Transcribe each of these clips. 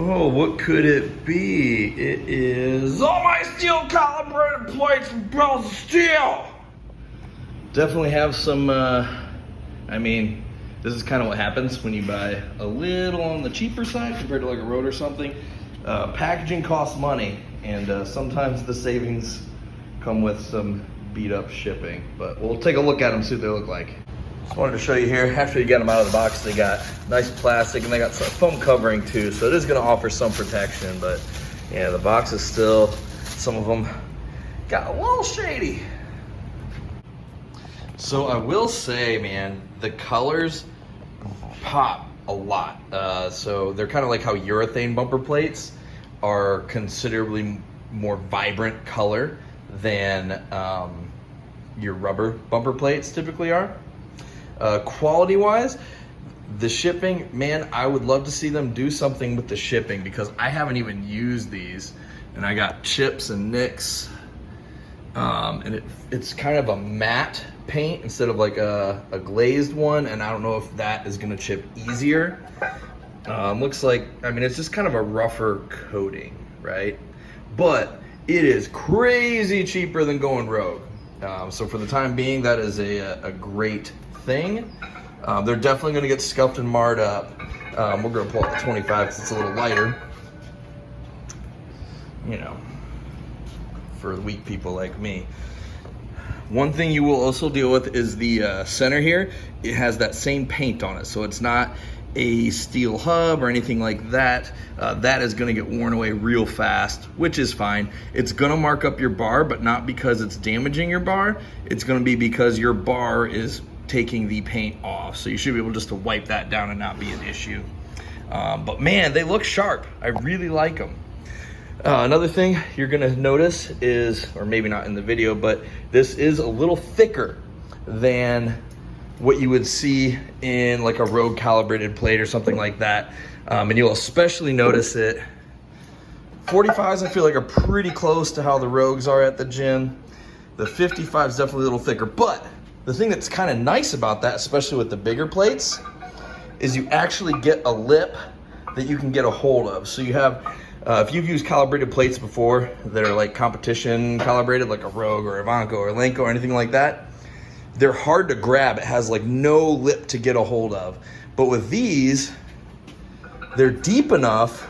Oh, what could it be? It is all my steel calibrated plates and bells of steel. Definitely have some, I mean, this is kind of what happens when you buy a little on the cheaper side compared to like a Road or something. Packaging costs money, and sometimes the savings come with some beat up shipping. But we'll take a look at them, see what they look like. Just wanted to show you here, after you get them out of the box, they got nice plastic and they got some foam covering too, so it is gonna offer some protection, but yeah, the box is still, some of them got a little shady. So I will say, man, the colors pop a lot. So they're kind of like how urethane bumper plates are considerably more vibrant color than your rubber bumper plates typically are. Quality wise, the shipping, man, I would love to see them do something with the shipping, because I haven't even used these and I got chips and nicks, and it's kind of a matte paint instead of like a glazed one, and I don't know if that is gonna chip easier. Looks like, I mean, it's just kind of a rougher coating, right? But it is crazy cheaper than going Rogue. So for the time being, that is a great thing. They're definitely gonna get scuffed and marred up. We're gonna pull out the 25 because it's a little lighter, you know, for weak people like me. One thing you will also deal with is the center here. It has that same paint on it, so it's not a steel hub or anything like that. That is gonna get worn away real fast, which is fine. It's gonna mark up your bar, but not because it's damaging your bar. It's gonna be because your bar is taking the paint off. So you should be able just to wipe that down and not be an issue. But man, they look sharp. I really like them. Another thing you're gonna notice is, or maybe not in the video, but this is a little thicker than what you would see in like a Rogue calibrated plate or something like that. And you'll especially notice it. 45s I feel like are pretty close to how the Rogues are at the gym. The 55 is definitely a little thicker, but the thing that's kind of nice about that, especially with the bigger plates, is you actually get a lip that you can get a hold of. So you have, if you've used calibrated plates before that are like competition calibrated, like a Rogue or a Vonco or a Lenko or anything like that, they're hard to grab. It has like no lip to get a hold of. But with these, they're deep enough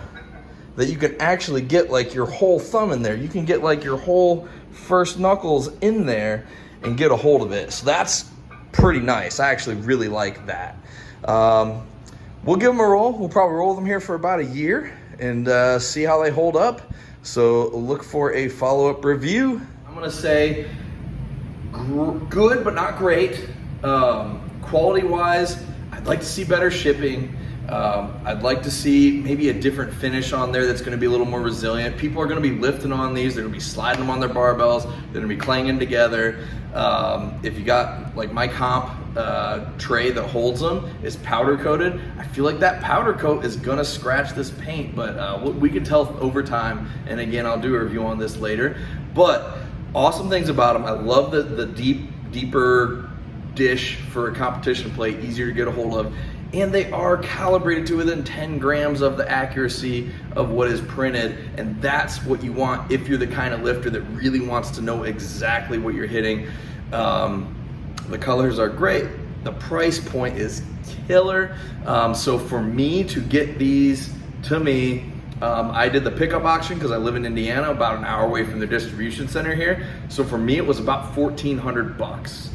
that you can actually get like your whole thumb in there. You can get like your whole first knuckles in there and get a hold of it. So that's pretty nice. I actually really like that. We'll give them a roll. We'll probably roll them here for about a year and see how they hold up. So look for a follow-up review. I'm gonna say good, but not great. Quality-wise, I'd like to see better shipping. I'd like to see maybe a different finish on there that's gonna be a little more resilient. People are gonna be lifting on these, they're gonna be sliding them on their barbells, they're gonna be clanging together. If you got like my comp tray that holds them is powder coated, I feel like that powder coat is gonna scratch this paint, but we can tell over time, and again, I'll do a review on this later. But awesome things about them. I love the deeper dish for a competition plate, easier to get a hold of. And they are calibrated to within 10 grams of the accuracy of what is printed. And that's what you want if you're the kind of lifter that really wants to know exactly what you're hitting. The colors are great. The price point is killer. So for me to get these to me, I did the pickup auction because I live in Indiana, about an hour away from the distribution center here. So for me, it was about 1,400 bucks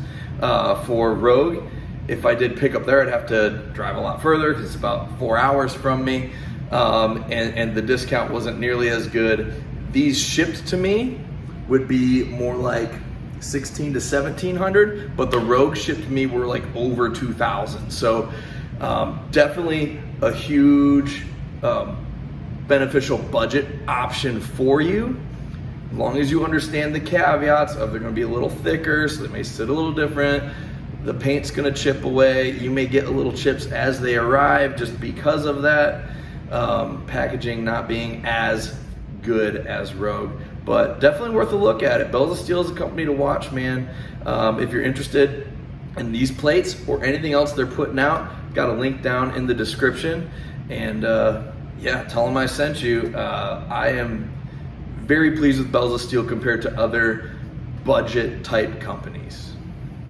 for Rogue. If I did pick up there, I'd have to drive a lot further because it's about 4 hours from me, and the discount wasn't nearly as good. These shipped to me would be more like 1,600 to 1,700, but the Rogue shipped to me were like over 2,000. So definitely a huge beneficial budget option for you, as long as you understand the caveats of they're going to be a little thicker, so they may sit a little different. The paint's gonna chip away. You may get a little chips as they arrive just because of that. Packaging not being as good as Rogue, but definitely worth a look at it. Bells of Steel is a company to watch, man. If you're interested in these plates or anything else they're putting out, got a link down in the description. And Yeah, tell them I sent you. I am very pleased with Bells of Steel compared to other budget type companies.